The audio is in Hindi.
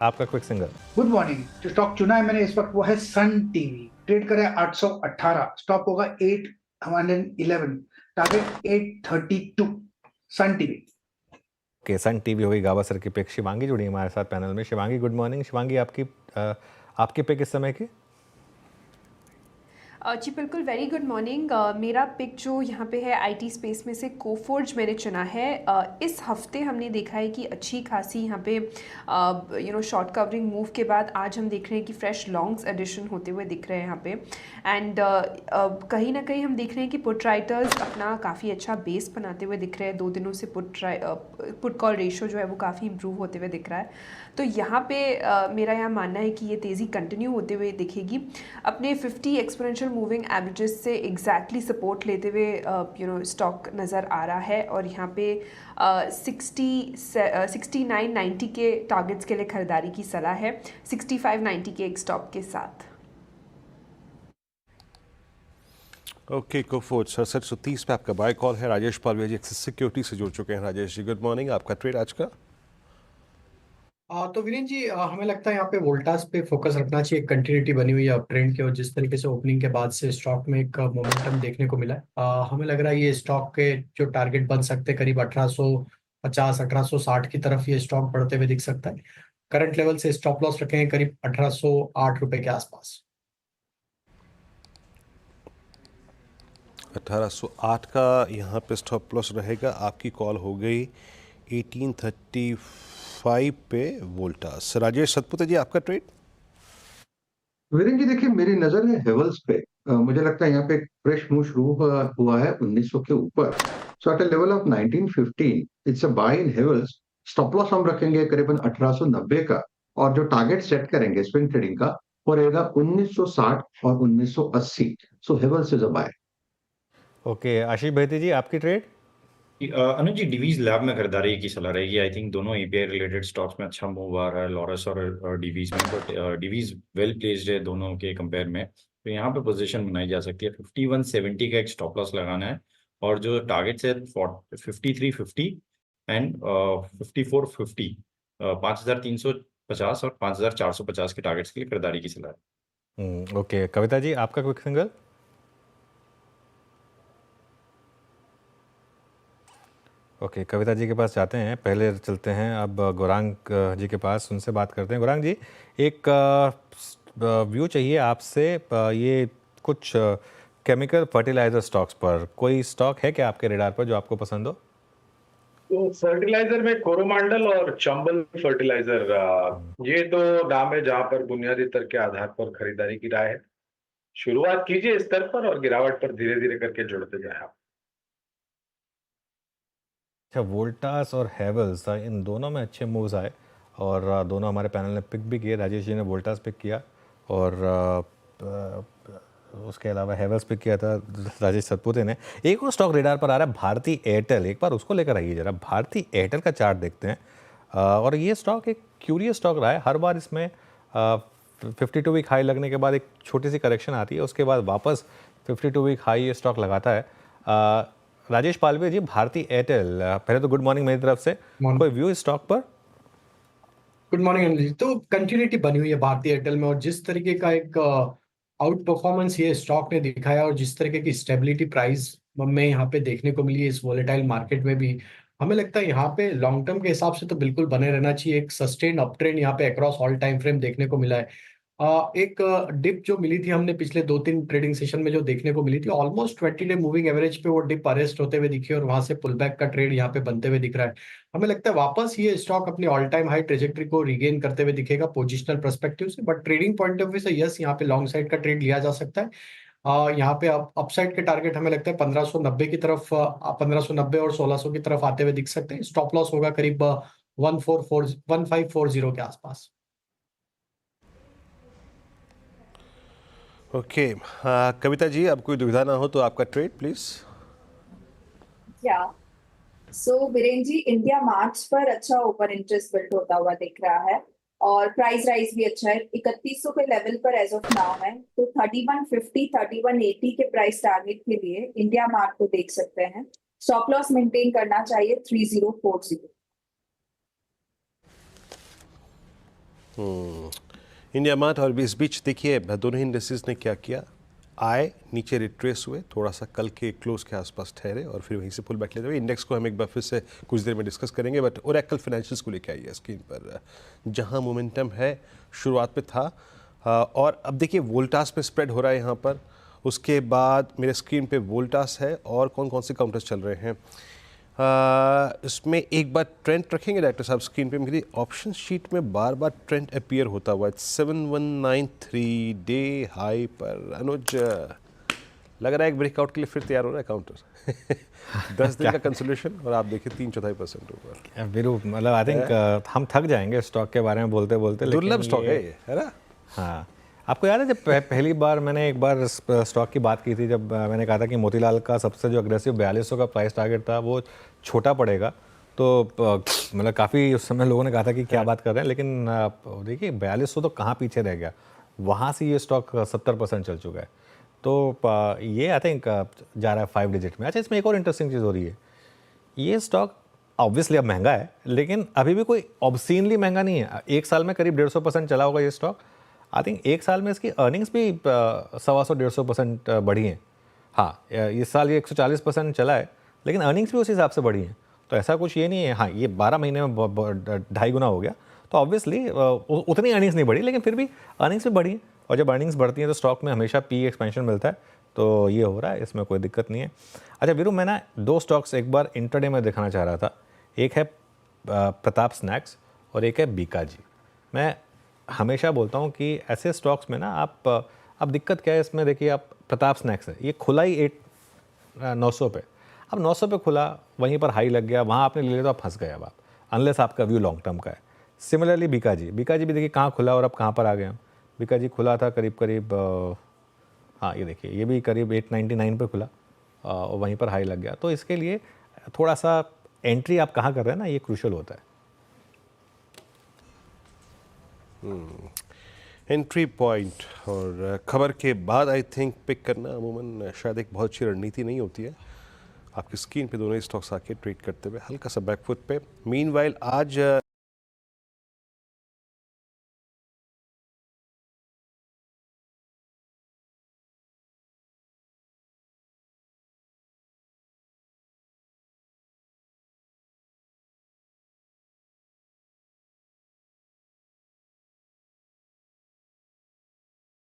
आपका क्विक सिंगल। Good morning. जो स्टॉक चुना है मैंने इस वक्त वो है सन टीवी। ट्रेड करे 818, स्टॉप होगा 811, target 832। Sun TV. Okay, Sun TV होगी गावस्कर की पिक। शिवांगी जुड़ी है हमारे साथ पैनल में। Shivangi good morning. शिवांगी, आपकी पिक इस समय की? जी बिल्कुल, वेरी गुड मॉर्निंग। मेरा पिक जो यहाँ पे है आईटी स्पेस में से कोफोर्ज मैंने चुना है। इस हफ्ते हमने देखा है कि अच्छी खासी यहाँ पे शॉर्ट कवरिंग मूव के बाद आज हम देख रहे हैं कि फ्रेश लॉन्ग्स एडिशन होते हुए दिख रहे हैं यहाँ पे। एंड कहीं ना कहीं हम देख रहे हैं कि पुट राइटर्स अपना काफ़ी अच्छा बेस बनाते हुए दिख रहे हैं। 2 दिनों से पुट कॉल रेशो जो है वो काफ़ी इंप्रूव होते हुए दिख रहा है। तो यहाँ पे मेरा यहाँ मानना है कि ये तेज़ी कंटिन्यू होते हुए दिखेगी। अपने 50 एक्सपोनेंशियल मूविंग एवरेजेस से एग्जैक्टली सपोर्ट लेते हुए स्टॉक नज़र आ रहा है। और यहाँ पे 69.90 के टारगेट्स के लिए खरीदारी की सलाह है, 65.90 के एक स्टॉप के साथ। ओके, कोफोर्ज 6730 पे आपका बाय कॉल है। राजेश पालवे जी एक्सिस सिक्योरिटी से जुड़ चुके हैं। राजेश जी गुड मॉर्निंग, आपका ट्रेड आज का? तो वीरेन जी, हमें लगता है यहाँ पे वोल्टास पे फोकस रखना चाहिए। कंटिन्यूटी बनी हुई है अप ट्रेंड की, और जिस तरीके से ओपनिंग के बाद से स्टॉक में एक मोमेंटम देखने को मिला है, हमें लग रहा है ये स्टॉक के जो टारगेट बन सकते हैं करीब 1850 1860 की तरफ ये स्टॉक बढ़ते हुए दिख सकता है। करंट लेवल से स्टॉप लॉस रखेंगे करीब 1808 रुपए के आसपास। 1808 का यहाँ पे स्टॉप लॉस रहेगा। आपकी कॉल हो गई 1835 पे वोल्टास। राजेश सतपुते जी, आपका ट्रेड? वीरेन जी देखिए, मेरी नजर है हेवल्स पे। मुझे लगता है यहाँ पे एक फ्रेश मूव शुरू हुआ है 1900 के ऊपर। So at level of 1915 it's a buy in Havells. Stop loss हम रखेंगे करीबन 1890 का, और जो टारगेट सेट करेंगे स्विंग ट्रेडिंग का वो रहेगा 1960 और 1980। So Havells is a buy. Okay, Ashish भाई जी, आपकी ट्रेड? अनुज जी, डिवीज लैब में खरीदारी की सलाह रहेगी। आई थिंक दोनों एपीआई रिलेटेड स्टॉक्स में अच्छा मूव आ रहा है, लॉरस और डिवीज में। बट डिवीज वेल प्लेस्ड है दोनों के कंपेयर में, तो यहाँ पे पोजीशन बनाई जा सकती है। 5170 का एक स्टॉप लॉस लगाना है, और जो टारगेट्स है 5350 एंड 5450, 5350 और 5450 के टारगेट्स के लिए खरीदारी की सलाह है। ओके, कविता जी, आपका quick single? Okay, Kavita ji के पास जाते हैं। पहले चलते हैं अब गौरांग जी के पास, उनसे बात करते हैं। गौरांग जी, एक व्यू चाहिए आपसे। ये कुछ केमिकल फर्टिलाइजर स्टॉक्स पर कोई स्टॉक है क्या आपके रेडार पर जो आपको पसंद हो? तो फर्टिलाइजर में कोरोमंडल और चंबल फर्टिलाइजर, ये दो नाम है जहां पर बुनियादी तर्क के आधार पर खरीदारी की राय है। शुरुआत कीजिए स्तर पर और गिरावट पर धीरे धीरे करके जुड़ते जाए आप। अच्छा, वोल्टास और हेवल्स, इन दोनों में अच्छे मूव्स आए और दोनों हमारे पैनल ने पिक भी किए। राजेश जी ने वोल्टास पिक किया और उसके अलावा हेवल्स पिक किया था राजेश सतपुते ने। एक और स्टॉक रेडार पर आ रहा है, भारती एयरटेल। एक बार उसको लेकर आइए जरा। भारती एयरटेल का चार्ट देखते हैं। और ये स्टॉक एक क्यूरियस स्टॉक रहा है। हर बार इसमें 52 वीक हाई लगने के बाद एक छोटी सी करेक्शन आती है, उसके बाद वापस 52 वीक हाई ये स्टॉक लगाता है। राजेश पालवे जी, भारती एयरटेल, पहले तो गुड मॉर्निंग मेरी तरफ से। कोई व्यू इस स्टॉक पर? Good morning Anil ji. तो कंटिन्यूटी बनी हुई है भारतीय एयरटेल में, और जिस तरीके का एक आउट परफॉर्मेंस ये स्टॉक ने दिखाया, और जिस तरीके की स्टेबिलिटी प्राइस में यहाँ पे देखने को मिली है इस वोलेटाइल मार्केट में भी, हमें लगता है यहाँ पे लॉन्ग टर्म के हिसाब से तो बिल्कुल बने रहना चाहिए। एक सस्टेन अप ट्रेंड यहाँ पे अक्रॉस ऑल टाइम फ्रेम देखने को मिला है। एक डिप जो मिली थी हमने पिछले 2-3 ट्रेडिंग सेशन में जो देखने को मिली थी, ऑलमोस्ट 20 डे मूविंग एवरेज पे वो डिप अरेस्ट होते हुए दिखी, और वहां से पुल बैक का ट्रेड यहाँ पे बनते हुए दिख रहा है। हमें लगता है वापस ये स्टॉक अपनी ऑल टाइम हाई ट्रेजेक्ट्री को रिगेन करते हुए दिखेगा पोजिशनल परस्पेक्टिव से। But trading point of view से यस, यहाँ पे लॉन्ग साइड का ट्रेड लिया जा सकता है। यहाँ पे अपसाइड के टारगेट हमें लगता है 1590 की तरफ, 1590 और 1600 की तरफ आते हुए दिख सकते हैं। स्टॉप लॉस होगा करीब 1540 के आसपास। ओके, कविता जी, अब कोई दुविधा ना हो तो आपका ट्रेड प्लीज। या वीरेन जी, इंडिया मार्च पर अच्छा ओपन इंटरेस्ट बिल्ड होता हुआ दिख रहा है, और प्राइस राइज भी अच्छा है। 3100 के लेवल पर एज ऑफ नाउ है, तो 3150 3180 के प्राइस टारगेट के लिए इंडिया मार्ट को देख सकते हैं। स्टॉप लॉस मेंटेन करना चाहिए 3040। इंडिया मार्ट और इस बीच देखिए दोनों ही इंडस्ट्रीज ने क्या किया, आए नीचे रिट्रेस हुए, थोड़ा सा कल के क्लोज के आसपास ठहरे और फिर वहीं से पुल बैक लेते हुए। इंडेक्स को हम एक बार फिर से कुछ देर में डिस्कस करेंगे, बट ओरेकल फाइनेंशियल्स को लेकर आइए स्क्रीन पर, जहां मोमेंटम है शुरुआत में था और अब देखिए वोल्टास पे स्प्रेड हो रहा है यहाँ पर। उसके बाद मेरे स्क्रीन पे वोल्टास है और कौन कौन से काउंटर्स चल रहे हैं इसमें एक बार ट्रेंड रखेंगे डायरेक्टर साहब स्क्रीन पे। मेरी ऑप्शन शीट में बार बार ट्रेंड अपीयर होता हुआ 7193 डे हाई पर। अनुज लग रहा है एक ब्रेकआउट के लिए फिर तैयार हो रहा है काउंटर 10 दिन का कंसोलिडेशन और आप देखिए 3/4% ऊपर। वीरू मतलब आई थिंक हम थक जाएंगे स्टॉक के बारे में बोलते बोलते। दुर्लभ स्टॉक है ये, है ना? हाँ, आपको याद है जब पहली बार मैंने एक बार स्टॉक की बात की थी, जब मैंने कहा था कि मोतीलाल का सबसे जो अग्रेसिव 4200 का प्राइस टारगेट था वो छोटा पड़ेगा, तो मतलब काफ़ी उस समय लोगों ने कहा था कि क्या बात कर रहे हैं, लेकिन देखिए 4200 तो कहाँ पीछे रह गया, वहाँ से ये स्टॉक 70% चल चुका है। तो ये आई थिंक जा रहा है 5 डिजिट में। अच्छा, इसमें एक और इंटरेस्टिंग चीज़ हो रही है, ये स्टॉक ऑब्वियसली अब महंगा है, लेकिन अभी भी कोई ऑब्सीनली महंगा नहीं है। एक साल में करीब 150% चला होगा ये स्टॉक। आई थिंक एक साल में इसकी अर्निंग्स भी 125-150% बढ़ी हैं। हाँ, इस साल ये 140% चला है, लेकिन अर्निंग्स भी उस हिसाब से बढ़ी हैं। तो ऐसा कुछ ये नहीं है, हाँ ये 12 महीने में 2.5 गुना हो गया, तो ऑब्वियसली उतनी अर्निंग्स नहीं बढ़ी, लेकिन फिर भी अर्निंग्स भी बढ़ी हैं। और जब अर्निंग्स बढ़ती हैं तो स्टॉक में हमेशा पी एक्सपेंशन मिलता है, तो ये हो रहा है, इसमें कोई दिक्कत नहीं है। अच्छा वीरू, मैं ना 2 स्टॉक्स एक बार इंट्राडे में दिखाना चाह रहा था। एक है प्रताप स्नैक्स और एक है बीकाजी। मैं हमेशा बोलता हूँ कि ऐसे स्टॉक्स में ना आप अब दिक्कत क्या है इसमें, देखिए आप प्रताप स्नैक्स है, ये खुला ही 900 पे। अब 900 पे खुला, वहीं पर हाई लग गया, वहाँ आपने ले लिया तो आप फंस गए अब आप, अनलेस आपका व्यू लॉन्ग टर्म का है। सिमिलरली बीकाजी भी देखिए कहाँ खुला और अब कहाँ पर आ गए हम। बीकाजी खुला था करीब हाँ ये देखिए, ये भी करीब 899 पे खुला और वहीं पर हाई लग गया। तो इसके लिए थोड़ा सा एंट्री आप कहाँ कर रहे हैं ना, ये क्रूशल होता है। एंट्री पॉइंट और खबर के बाद आई थिंक पिक करना अमूमन शायद एक बहुत अच्छी रणनीति नहीं होती है। आपकी स्क्रीन पे दोनों ही स्टॉक्स आके ट्रेड करते हुए हल्का सा बैकफुट पे। मीनवाइल आज